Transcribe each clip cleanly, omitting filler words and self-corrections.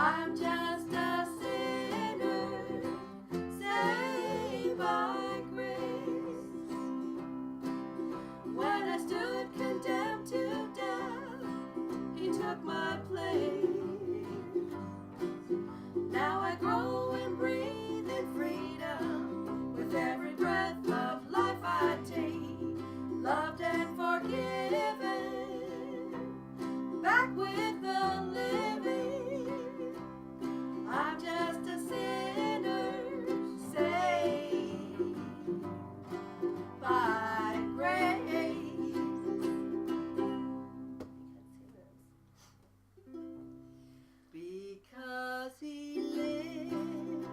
I'm just a sinner, saved by grace. When I stood condemned to death, He took my place. Now I grow and breathe in freedom. With every breath of life I take, loved and forgiven, back with the living. I'm just a sinner, saved by grace. Because He lives,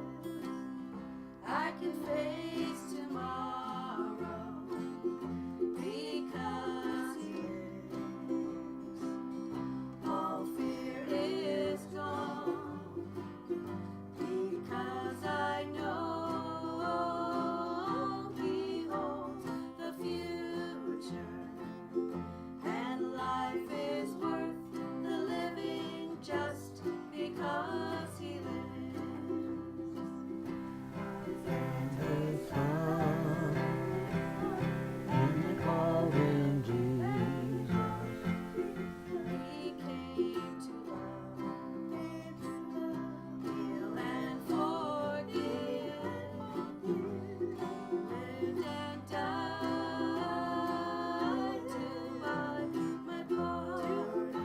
I can face tomorrow. Because He lives, all fear is gone. Because I know He holds the future, and life is worth the living just because He lives. And the Son, and the calling Jesus. He came to love, heal and forgive, lived and died to buy my pardon.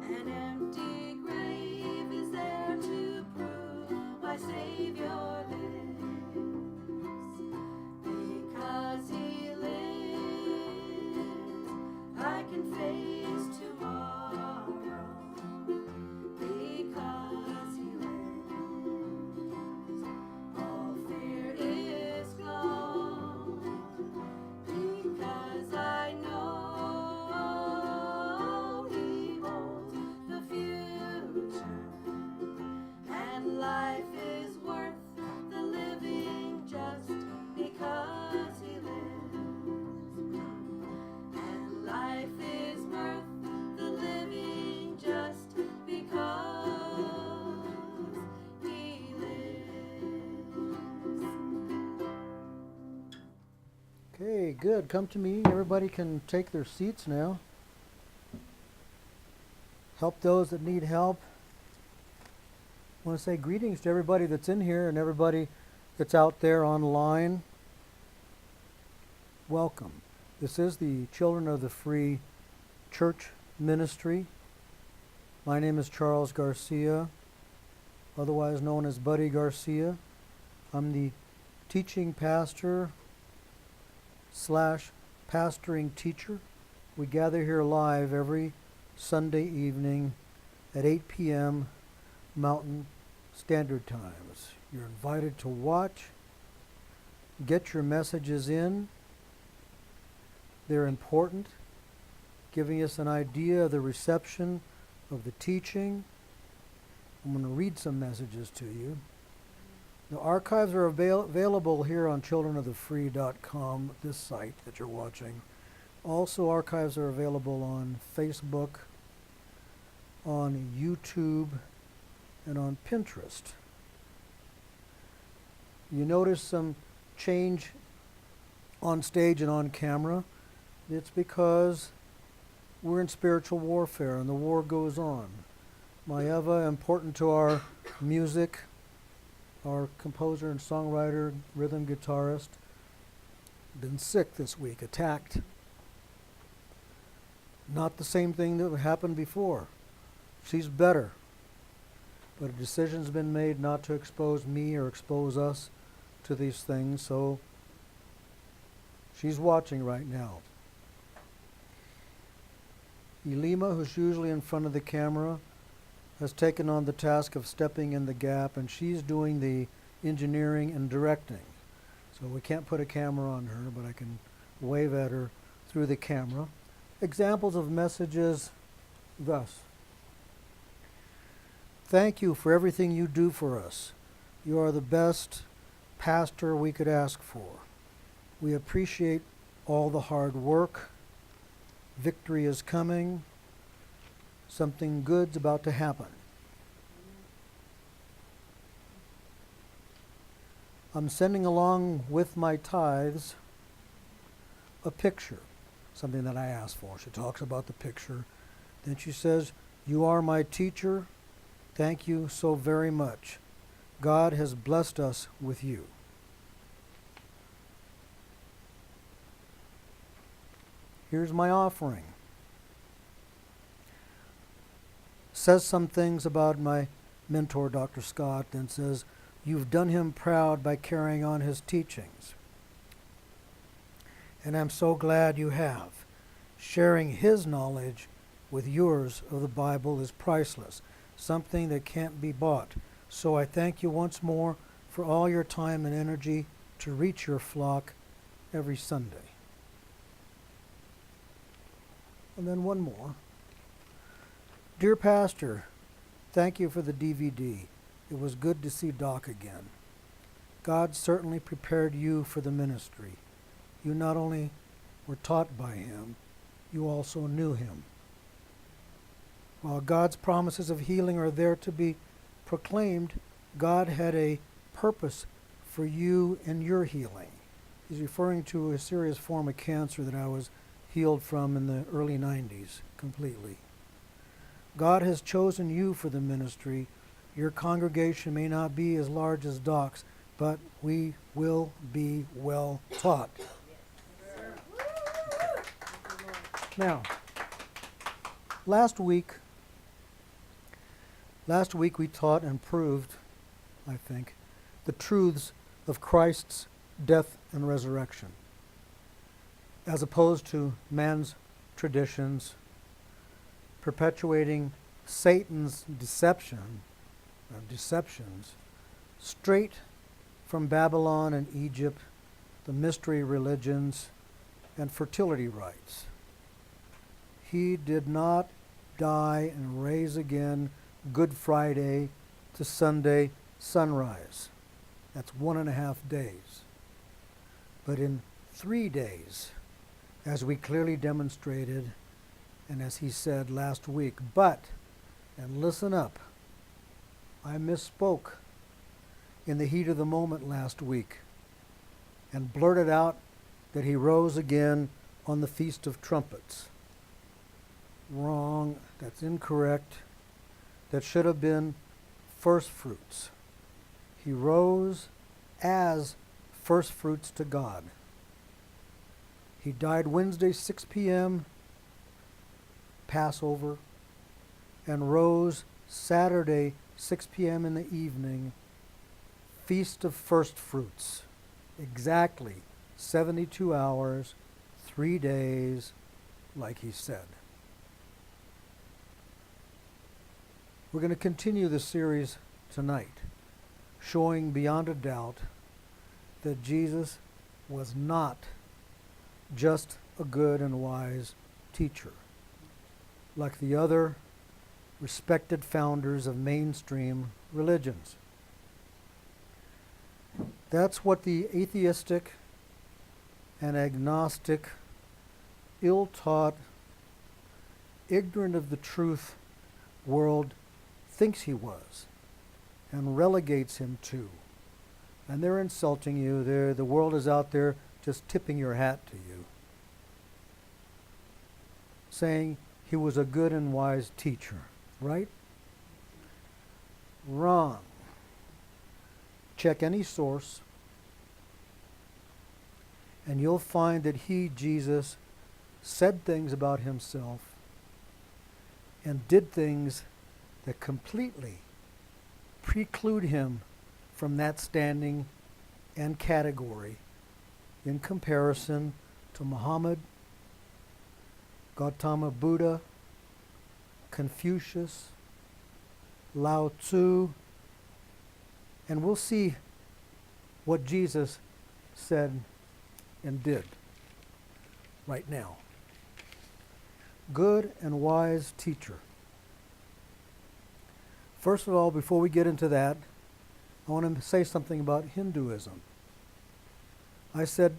An empty grave is there to prove my Savior lives. Because He lives, I can face tomorrow. Because He lives, all fear is gone. Because I know He holds the future, and life is worth the living just because He lives. And life is worth the living just because He lives. Okay, good. Come to me. Everybody can take their seats now. Help those that need help. I want to say greetings to everybody that's in here and everybody that's out there online. Welcome. This is the Children of the Free Church Ministry. My name is Charles Garcia, otherwise known as Buddy Garcia. I'm the teaching pastor / pastoring teacher. We gather here live every Sunday evening at 8 p.m. Mountain Standard Times. You're invited to watch. Get your messages in. They're important, giving us an idea of the reception of the teaching. I'm going to read some messages to you. The archives are available here on childrenofthefree.com, this site that you're watching. Also, archives are available on Facebook, on YouTube, and on Pinterest. You notice some change on stage and on camera. It's because we're in spiritual warfare and the war goes on. Maeva, important to our music, our composer and songwriter, rhythm guitarist, been sick this week, attacked. Not the same thing that happened before. She's better. But a decision's been made not to expose me or expose us to these things, so she's watching right now. Elima, who's usually in front of the camera, has taken on the task of stepping in the gap, and she's doing the engineering and directing. So we can't put a camera on her, but I can wave at her through the camera. Examples of messages thus. Thank you for everything you do for us. You are the best pastor we could ask for. We appreciate all the hard work. Victory is coming. Something good's about to happen. I'm sending along with my tithes a picture, something that I asked for. She talks about the picture. Then she says, "You are my teacher. Thank you so very much. God has blessed us with you." Here's my offering. Says some things about my mentor, Dr. Scott, then says, "You've done him proud by carrying on his teachings. And I'm so glad you have. Sharing his knowledge with yours of the Bible is priceless, something that can't be bought. So I thank you once more for all your time and energy to reach your flock every Sunday." And then one more. "Dear Pastor, thank you for the DVD. It was good to see Doc again. God certainly prepared you for the ministry. You not only were taught by him, you also knew him. While God's promises of healing are there to be proclaimed, God had a purpose for you in your healing." He's referring to a serious form of cancer that I was healed from in the early 90s completely. "God has chosen you for the ministry. Your congregation may not be as large as Doc's, but we will be well taught." Now, last week we taught and proved, I think, the truths of Christ's death and resurrection, as opposed to man's traditions, perpetuating Satan's deceptions straight from Babylon and Egypt, the mystery religions, and fertility rites. He did not die and raise again Good Friday to Sunday sunrise. That's 1.5 days. But in 3 days, as we clearly demonstrated, and as he said last week. But, and listen up, I misspoke in the heat of the moment last week and blurted out that he rose again on the Feast of Trumpets. Wrong. That's incorrect. That should have been first fruits. He rose as first fruits to God. He died Wednesday, 6 p.m., Passover, and rose Saturday, 6 p.m. in the evening, Feast of First Fruits. Exactly 72 hours, 3 days, like he said. We're going to continue the series tonight, showing beyond a doubt that Jesus was not just a good and wise teacher, like the other respected founders of mainstream religions. That's what the atheistic and agnostic, ill-taught, ignorant of the truth world thinks he was and relegates him to. And they're insulting you. The world is out there just tipping your hat to you, saying he was a good and wise teacher, right? Wrong. Check any source, and you'll find that he, Jesus, said things about himself and did things that completely preclude him from that standing and category in comparison to Muhammad, Gautama Buddha, Confucius, Lao Tzu, and we'll see what Jesus said and did right now. Good and wise teacher. First of all, before we get into that, I want to say something about Hinduism. I said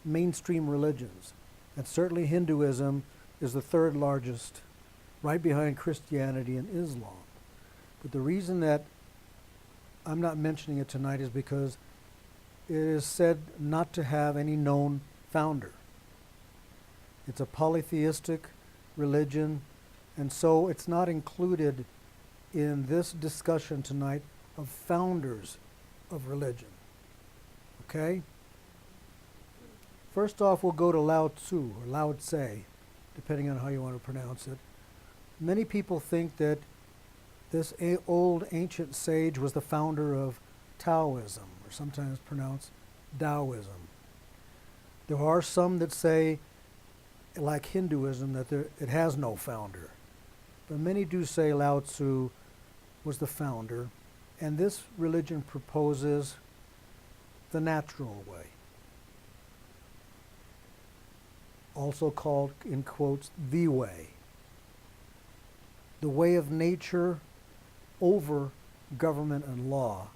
mainstream religions, and certainly Hinduism is the third largest, right behind Christianity and Islam. But the reason that I'm not mentioning it tonight is because it is said not to have any known founder. It's a polytheistic religion, and so it's not included in this discussion tonight of founders of religion. Okay? First off, we'll go to Lao Tzu, or Lao Tse, depending on how you want to pronounce it. Many people think that this old ancient sage was the founder of Taoism, or sometimes pronounced Taoism. There are some that say, like Hinduism, that it has no founder. But many do say Lao Tzu was the founder, and this religion proposes the natural way, also called, in quotes, the way of nature over government and law.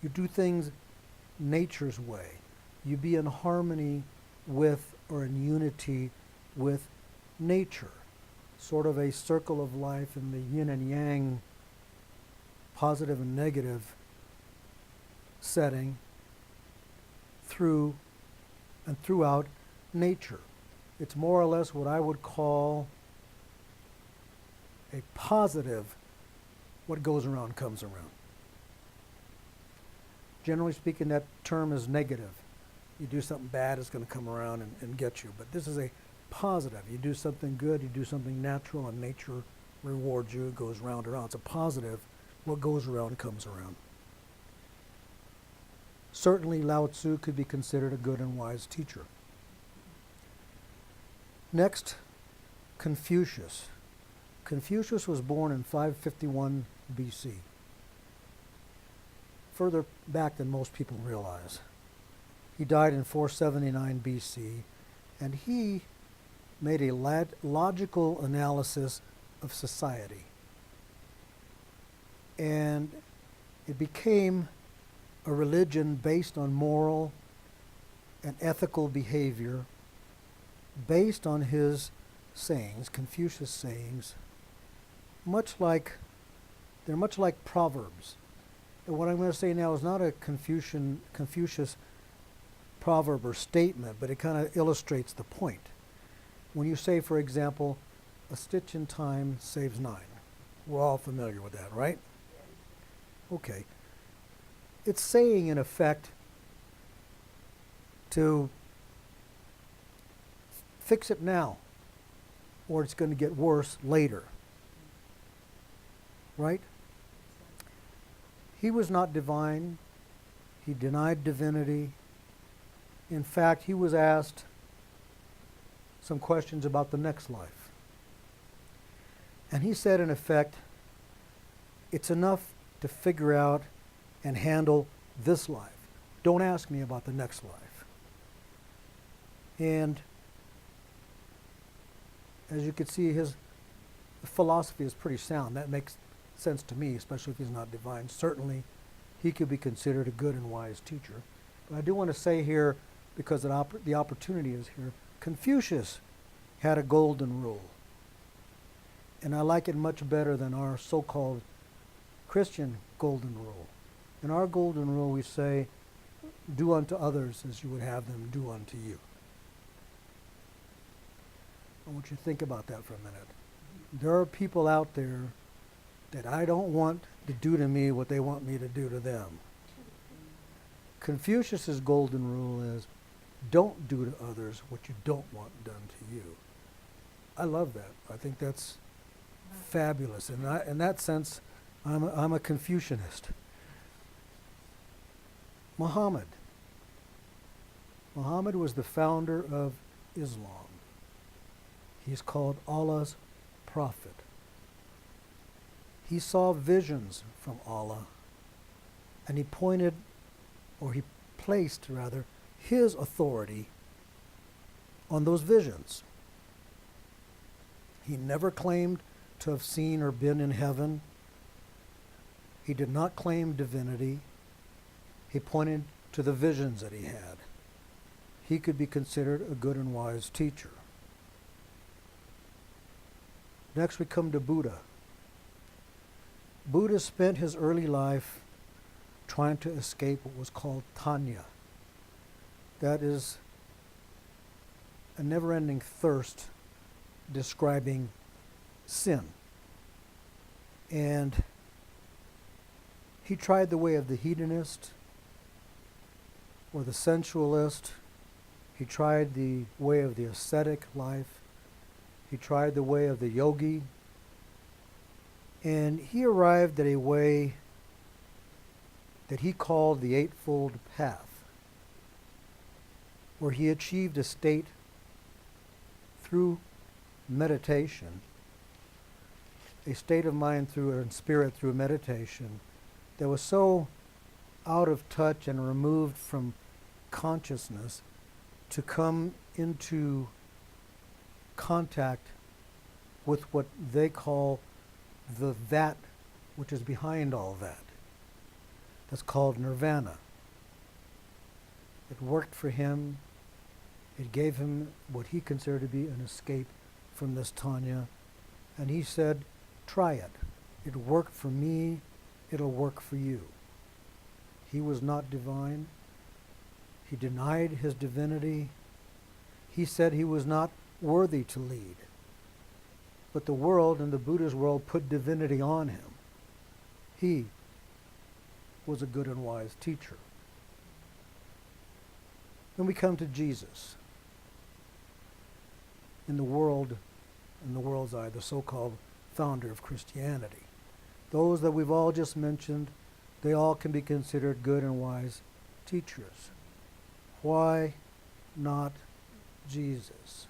You do things nature's way. You be in harmony with, or in unity with, nature. Sort of a circle of life in the yin and yang, positive and negative setting through and throughout nature. It's more or less what I would call a positive, what goes around comes around. Generally speaking, that term is negative. You do something bad, it's going to come around and get you. But this is a positive. You do something good, you do something natural, and nature rewards you. It goes round and round. It's a positive. What goes around comes around. Certainly, Lao Tzu could be considered a good and wise teacher. Next, Confucius. Confucius was born in 551 BC. Further back than most people realize. He died in 479 BC, and he made a logical analysis of society. And it became a religion based on moral and ethical behavior, based on his sayings, Confucius' sayings, they're much like proverbs. And what I'm going to say now is not a Confucius proverb or statement, but it kind of illustrates the point. When you say, for example, a stitch in time saves 9. We're all familiar with that, right? Okay. It's saying, in effect, to fix it now, or it's going to get worse later. Right? He was not divine. He denied divinity. In fact, he was asked some questions about the next life. And he said, in effect, it's enough to figure out and handle this life. Don't ask me about the next life. And as you can see, his philosophy is pretty sound. That makes sense to me, especially if he's not divine. Certainly, he could be considered a good and wise teacher. But I do want to say here, because the opportunity is here, Confucius had a golden rule. And I like it much better than our so-called Christian golden rule. In our golden rule, we say, do unto others as you would have them do unto you. I want you to think about that for a minute. There are people out there that I don't want to do to me what they want me to do to them. Confucius's golden rule is, don't do to others what you don't want done to you. I love that. I think that's fabulous. And in that sense, I'm a Confucianist. Muhammad. Muhammad was the founder of Islam. He's called Allah's prophet. He saw visions from Allah, and he placed his authority on those visions. He never claimed to have seen or been in heaven. He did not claim divinity. He pointed to the visions that he had. He could be considered a good and wise teacher. Next we come to Buddha. Buddha spent his early life trying to escape what was called Tanya. That is a never-ending thirst describing sin. And he tried the way of the hedonist or the sensualist. He tried the way of the ascetic life. He tried the way of the yogi. And he arrived at a way that he called the Eightfold Path, where he achieved a state through meditation, a state of mind through and spirit through meditation that was so out of touch and removed from consciousness to come into contact with what they call the that which is behind all that. That's called nirvana. It worked for him. It gave him what he considered to be an escape from this Tanya. And he said, try it. It worked for me. It'll work for you. He was not divine. He denied his divinity. He said he was not worthy to lead. But the world and the Buddha's world put divinity on him. He was a good and wise teacher. Then we come to Jesus. In the world's eye, the so-called founder of Christianity. Those that we've all just mentioned, they all can be considered good and wise teachers. Why not Jesus?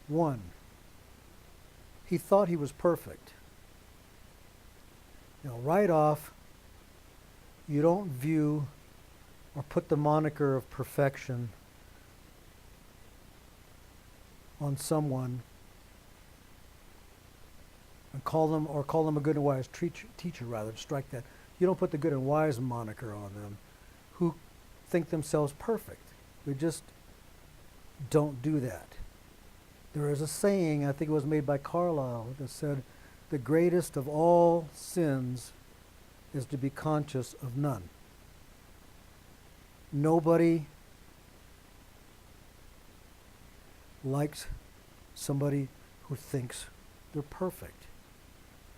One, he thought he was perfect. Right off, you don't view or put the moniker of perfection on someone and call them a good and wise teacher rather, to strike that. You don't put the good and wise moniker on them who think themselves perfect. We just don't do that. There is a saying, I think it was made by Carlyle, that said, the greatest of all sins is to be conscious of none. Nobody likes somebody who thinks they're perfect.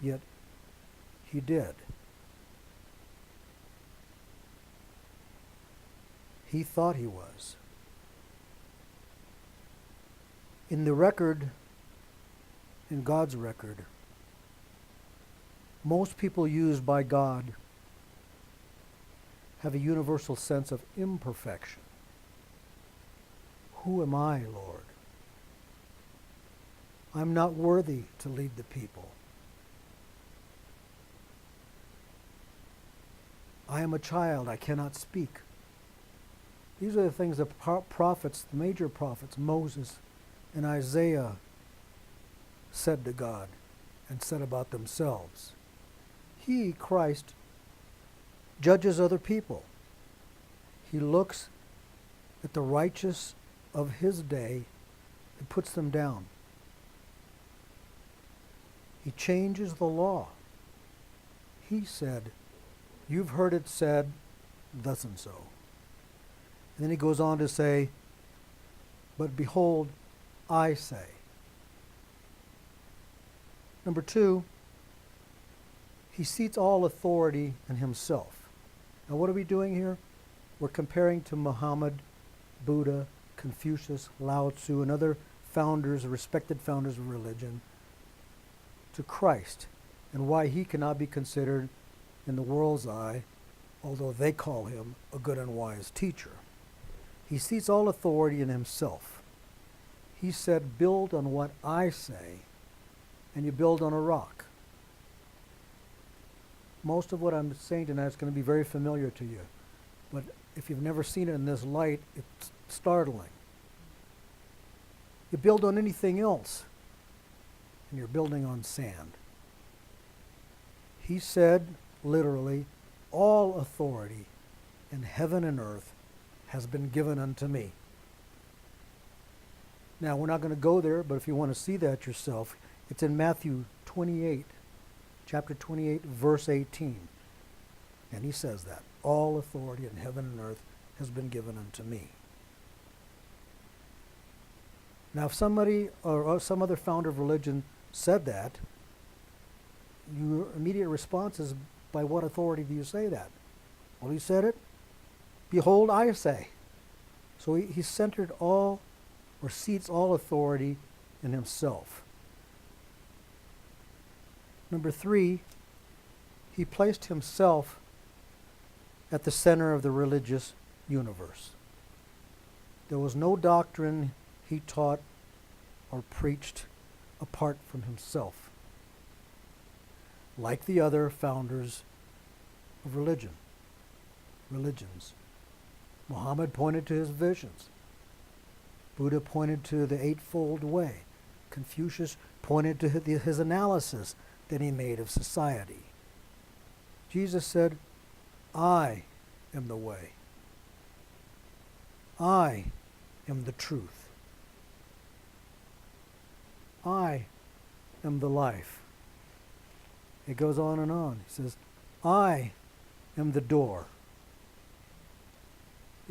Yet he did. He thought he was. In the record, in God's record, most people used by God have a universal sense of imperfection. Who am I, Lord? I'm not worthy to lead the people. I am a child, I cannot speak. These are the things the prophets, the major prophets, Moses and Isaiah, said to God and said about themselves. He, Christ, judges other people. He looks at the righteous of his day and puts them down. He changes the law. He said, you've heard it said, thus and so. And then he goes on to say, but behold, I say. Number two, he seats all authority in himself. Now what are we doing here? We're comparing to Muhammad, Buddha, Confucius, Lao Tzu, and other founders, respected founders of religion, to Christ, and why he cannot be considered, in the world's eye, although they call him a good and wise teacher. He seats all authority in himself. He said, build on what I say, and you build on a rock. Most of what I'm saying tonight is going to be very familiar to you, but if you've never seen it in this light, it's startling. You build on anything else, and you're building on sand. He said, literally, all authority in heaven and earth has been given unto me. Now, we're not going to go there, but if you want to see that yourself, it's in Matthew 28, chapter 28, verse 18. And he says that. All authority in heaven and earth has been given unto me. Now, if somebody or some other founder of religion said that, your immediate response is, by what authority do you say that? Well, he said it. Behold, I say. So he centered all, or seats all authority in himself. Number 3, he placed himself at the center of the religious universe. There was no doctrine he taught or preached apart from himself, like the other founders of religions. Muhammad pointed to his visions. Buddha pointed to the Eightfold Way. Confucius pointed to his analysis that he made of society. Jesus said, I am the way. I am the truth. I am the life. It goes on and on. He says, I am the door.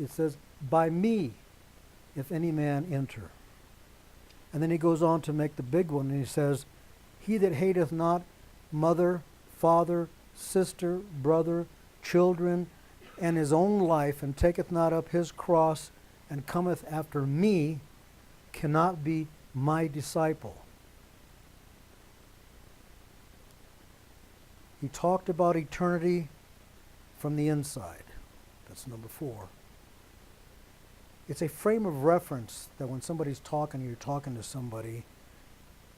It says, by me, if any man enter. And then he goes on to make the big one, and he says, he that hateth not mother, father, sister, brother, children, and his own life, and taketh not up his cross, and cometh after me, cannot be my disciple. He talked about eternity from the inside. That's number 4. It's a frame of reference that when somebody's talking, you're talking to somebody,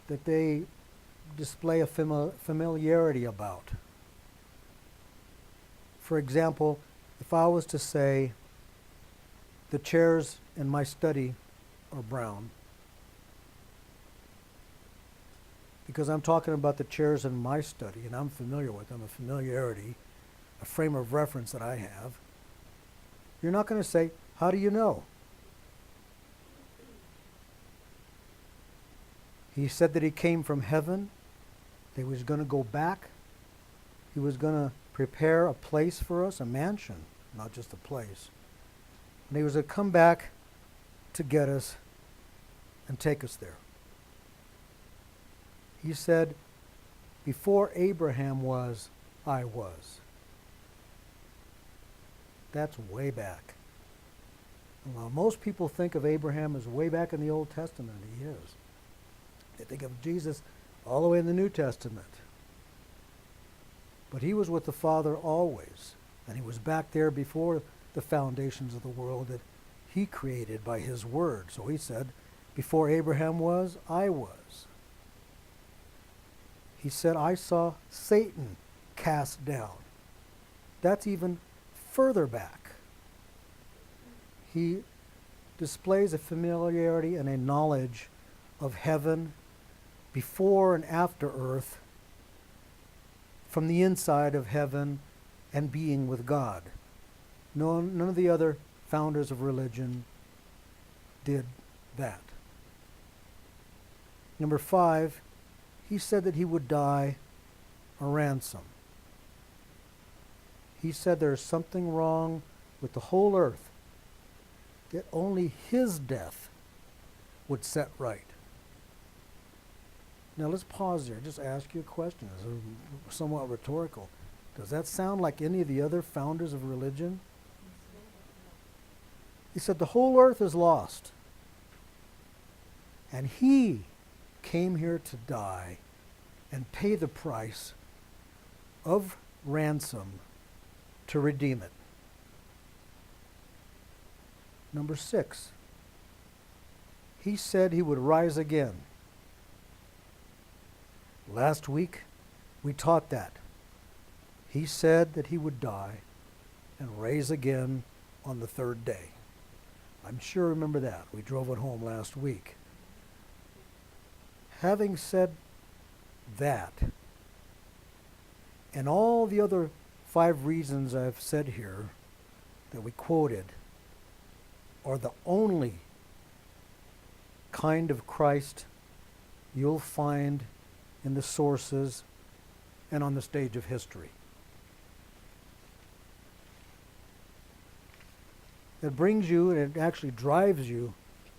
that they display a familiarity about. For example, if I was to say, the chairs in my study are brown, because I'm talking about the chairs in my study and I'm familiar with them, a familiarity, a frame of reference that I have, you're not going to say, how do you know? He said that he came from heaven, that he was going to go back. He was going to prepare a place for us, a mansion, not just a place. And he was going to come back to get us and take us there. He said, before Abraham was, I was. That's way back. Well, most people think of Abraham as way back in the Old Testament. He is. They think of Jesus all the way in the New Testament. But he was with the Father always. And he was back there before the foundations of the world that he created by his word. So he said, before Abraham was, I was. He said, I saw Satan cast down. That's even further back. He displays a familiarity and a knowledge of heaven before and after earth, from the inside of heaven and being with God. None of the other founders of religion did that. Number 5, he said that he would die a ransom. He said there's something wrong with the whole earth that only his death would set right. Now let's pause there. Just ask you a question. It's somewhat rhetorical. Does that sound like any of the other founders of religion? He said the whole earth is lost. And he came here to die and pay the price of ransom to redeem it. Number 6, he said he would rise again. Last week, we taught that. He said that he would die and rise again on the 3rd day. I'm sure you remember that. We drove it home last week. Having said that, and all the other 5 reasons I've said here that we quoted are the only kind of Christ you'll find in the sources and on the stage of history. that brings you, and it actually drives you,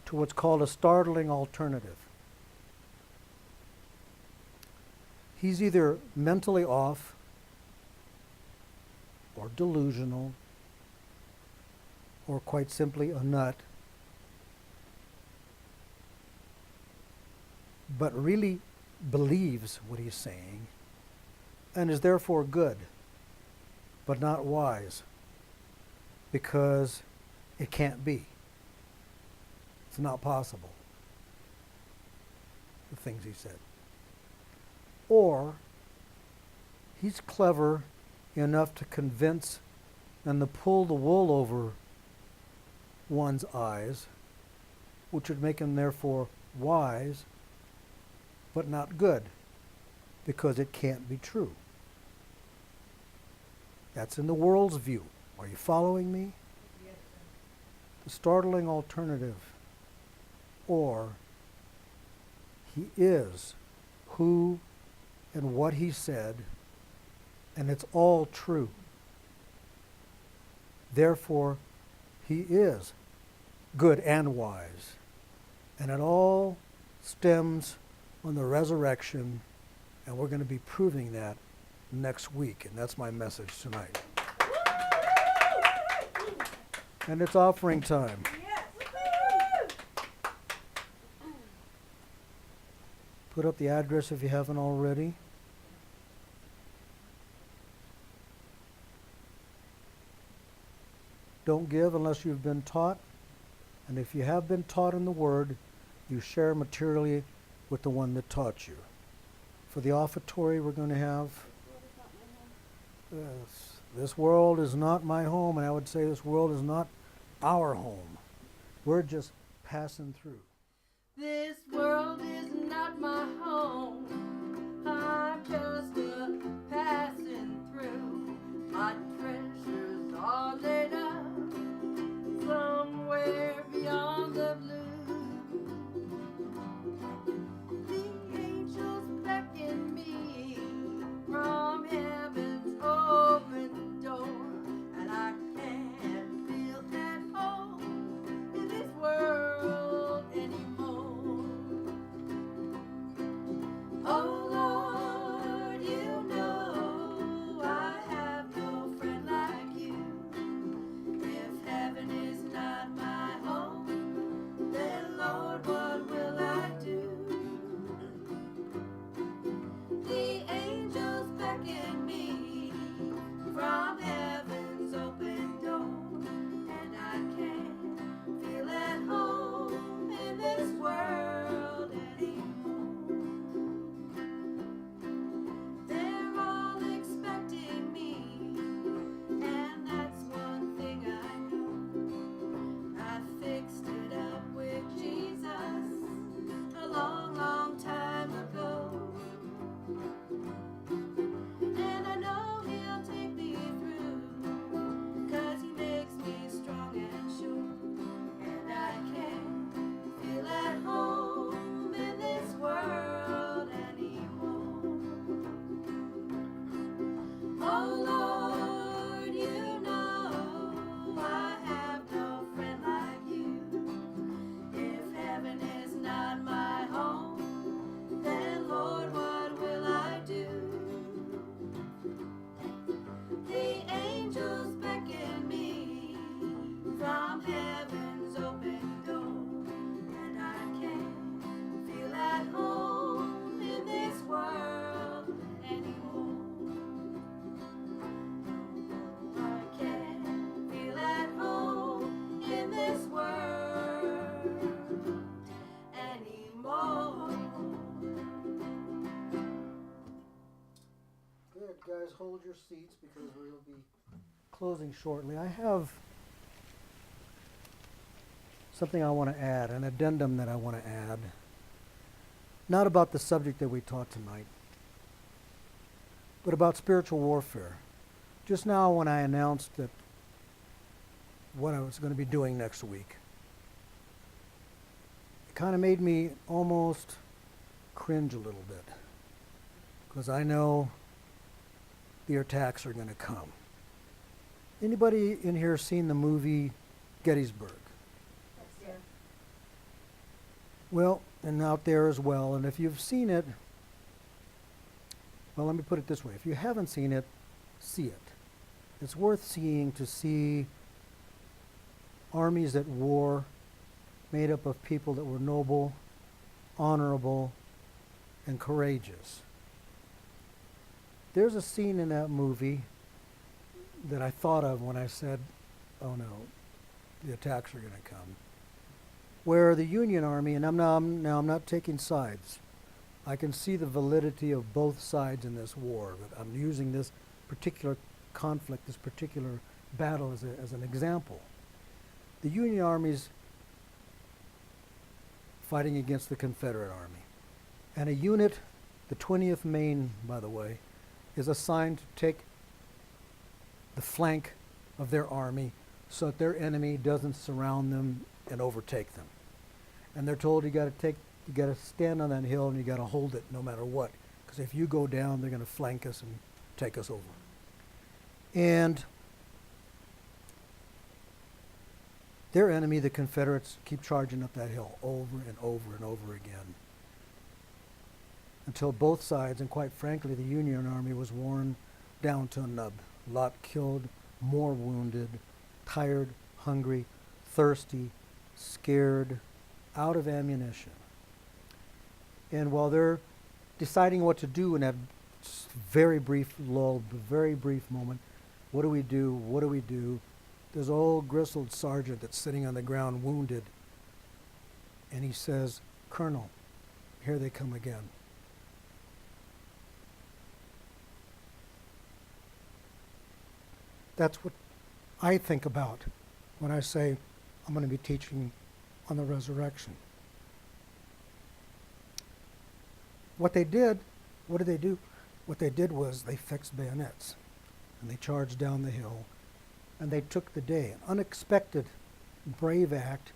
to what's called a startling alternative. He's either mentally off or delusional or quite simply a nut, but really believes what he's saying and is therefore good, but not wise, because it can't be. It's not possible, the things he said. Or he's clever enough to convince and to pull the wool over one's eyes, which would make him therefore wise, but not good, because it can't be true. That's in the world's view. Are you following me? Yes. The startling alternative. Or he is who and what he said, and it's all true. Therefore, he is good and wise. And it all stems on the resurrection, and we're going to be proving that next week, and that's my message tonight. And it's offering time. Put up the address if you haven't already. Don't give unless you've been taught. And if you have been taught in the Word, you share materially with the one that taught you. For the offertory we're going to have, this world is not my home, and I would say this world is not our home. We're just passing through. This world is not my home. I'm just a passing through. My treasures are laid up somewhere beyond the blue. The angels beckon me from heaven's open door, and I can't feel at home in this world anymore. Oh Lord, you know I have no friend like you. If heaven is not my home, then Lord, what will I do? The angels beckon me from heaven's open door, and I can't feel at home in this world anymore. They're all expecting me, and that's one thing I know. I fixed it up with Jesus a long, long time ago. And I know he'll take me through, 'cause he makes me strong and sure. And I can't feel at home in this world anymore. Oh Lord, you know I have no friend like you. If heaven is not my home, then Lord, what will I do? The angels beckon me from heaven's open door, and I can't feel at home in this world anymore. I can't feel at home in this world anymore. Good, guys, hold your seats because we'll be closing shortly. I have something I want to add, an addendum that I want to add. Not about the subject that we taught tonight, but about spiritual warfare. Just now when I announced that what I was going to be doing next week, it kind of made me almost cringe a little bit, because I know the attacks are going to come. Anybody in here seen the movie Gettysburg. That's there. Well, and out there as well. And if you've seen it, well, let me put it this way. If you haven't seen it, see it. It's worth seeing to see armies at war made up of people that were noble, honorable, and courageous. There's a scene in that movie that I thought of when I said, oh no, the attacks are going to come, where the Union Army, and I'm not taking sides. I can see the validity of both sides in this war, but I'm using this particular conflict, this particular battle as an example. The Union Army's fighting against the Confederate Army. And a unit, the 20th Maine, by the way, is assigned to take the flank of their army so that their enemy doesn't surround them and overtake them. And they're told you got to stand on that hill and you got to hold it no matter what, because if you go down, they're going to flank us and take us over. And their enemy, the Confederates, keep charging up that hill over and over and over again, until both sides, and quite frankly, the Union Army was worn down to a nub. A lot killed, more wounded, tired, hungry, thirsty, scared, out of ammunition. And while they're deciding what to do in that very brief lull, very brief moment, what do we do? What do we do? There's an old grizzled sergeant that's sitting on the ground wounded, and he says, "Colonel, here they come again." That's what I think about when I say I'm going to be teaching on the resurrection. What did they do? What they did was they fixed bayonets, and they charged down the hill, and they took the day. An unexpected, brave act.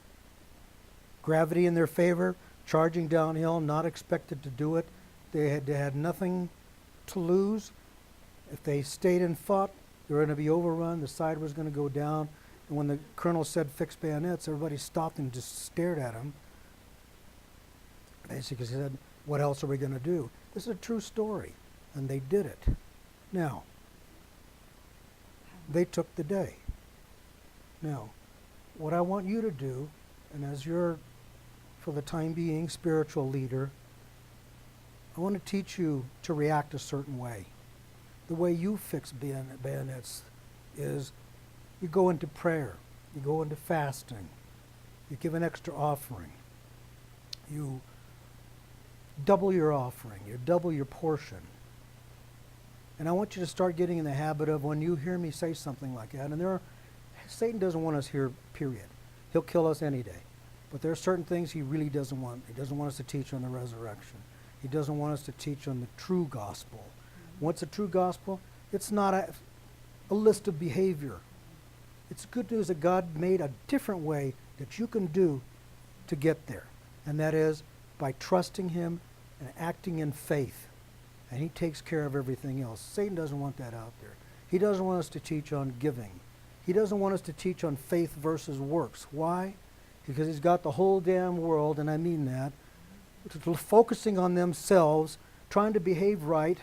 Gravity in their favor, charging downhill, not expected to do it. They had nothing to lose. If they stayed and fought, they were going to be overrun. The side was going to go down. And when the colonel said fix bayonets, everybody stopped and just stared at him. Basically said, what else are we going to do? This is a true story. And they did it. Now, they took the day. Now, what I want you to do, and as your, for the time being, spiritual leader, I want to teach you to react a certain way. The way you fix bayonets is you go into prayer, you go into fasting, you give an extra offering, you double your offering, you double your portion. And I want you to start getting in the habit of when you hear me say something like that, and Satan doesn't want us here, period. He'll kill us any day. But there are certain things he really doesn't want. He doesn't want us to teach on the resurrection. He doesn't want us to teach on the true gospel. What's a true gospel? It's not a list of behavior. It's good news that God made a different way that you can do to get there. And that is by trusting him and acting in faith. And he takes care of everything else. Satan doesn't want that out there. He doesn't want us to teach on giving. He doesn't want us to teach on faith versus works. Why? Because he's got the whole damn world, and I mean that, focusing on themselves, trying to behave right.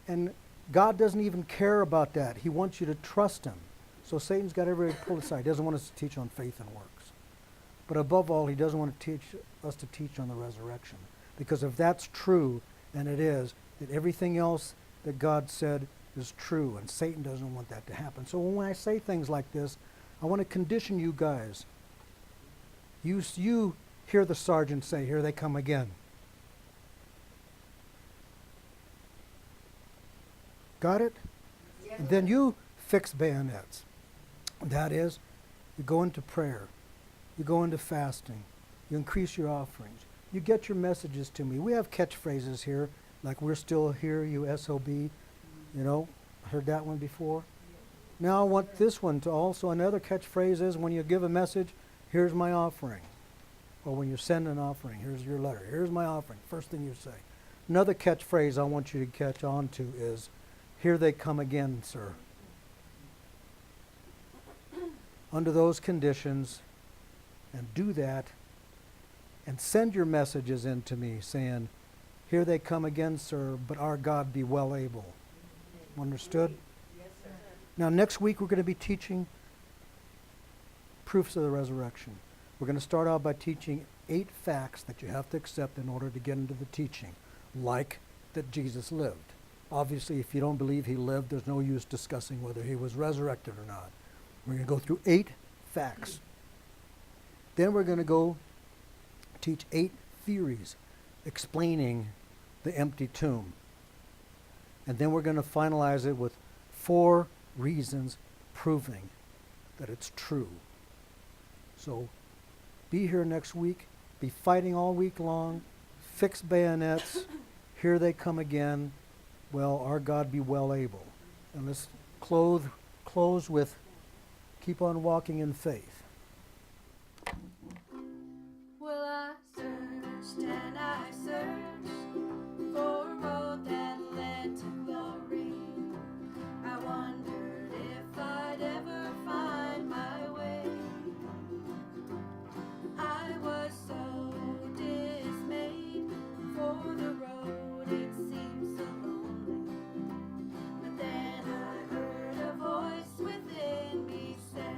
And God doesn't even care about that. He wants you to trust him. So Satan's got everybody pulled aside. He doesn't want us to teach on faith and works. But above all, he doesn't want to teach us to teach on the resurrection. Because if that's true, and it is, that everything else that God said is true, and Satan doesn't want that to happen. So when I say things like this, I want to condition you guys. You hear the sergeant say, here they come again. Got it? Yeah. And then you fix bayonets. That is, you go into prayer. You go into fasting. You increase your offerings. You get your messages to me. We have catchphrases here, like we're still here, you SOB. You know, heard that one before? Now I want this one to also, another catchphrase is when you give a message, here's my offering. Or when you send an offering, here's your letter. Here's my offering, first thing you say. Another catchphrase I want you to catch on to is, here they come again, sir. under those conditions and do that and send your messages in to me saying, here they come again, sir, but our God be well able. Understood? Yes, sir. Now, next week we're going to be teaching proofs of the resurrection. We're going to start out by teaching 8 facts that you have to accept in order to get into the teaching, like that Jesus lived. Obviously, if you don't believe he lived, there's no use discussing whether he was resurrected or not. We're going to go through 8 facts. Then we're going to go teach 8 theories explaining the empty tomb. And then we're going to finalize it with 4 reasons proving that it's true. So be here next week. Be fighting all week long. Fix bayonets. Here they come again. Well, our God be well able. And let's close with keep on walking in faith. Well, I searched and I searched for a road that led to glory. I wondered if I'd ever find my way. I was so dismayed, for the road it seemed so lonely. But then I heard a voice within me say,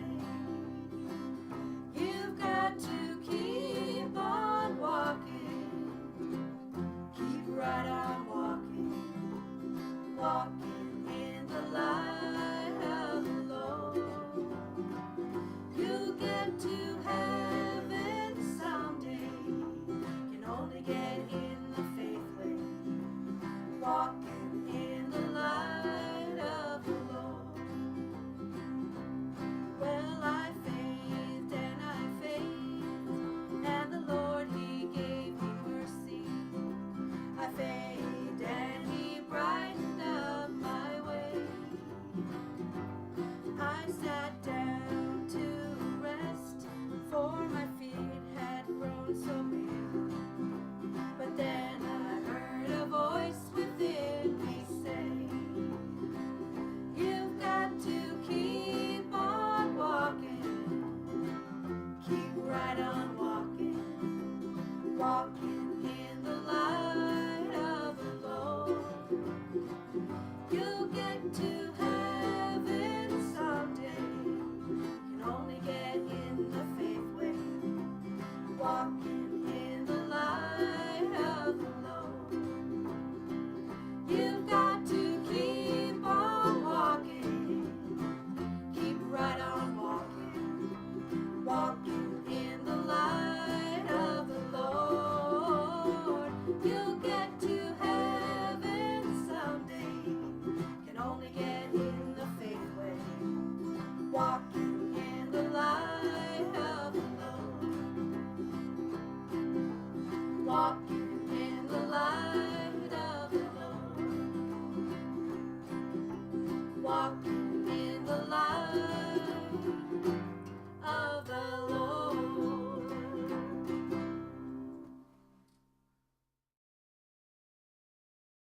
you've got to keep on walking, keep right on walking, walking in the light of the Lord. You'll get to heaven someday, can only get in the faith way, walking in the light of the Lord. Well, I faithed and I faithed, and the Lord he gave me mercy. I faithed and he brightened up my way. I sat down to rest, for my feet had grown so weary. But then I heard a voice within me say, you've got to keep on walking, keep right on walking, walking in the light of the Lord. You'll get to heaven someday, can only get in the faith way, walking in the light of the Lord. You've got to keep on walking, keep right on walking, walking in the light of the Lord. You'll get to heaven someday, can only get in the faith way, walking in the light of the Lord. Walk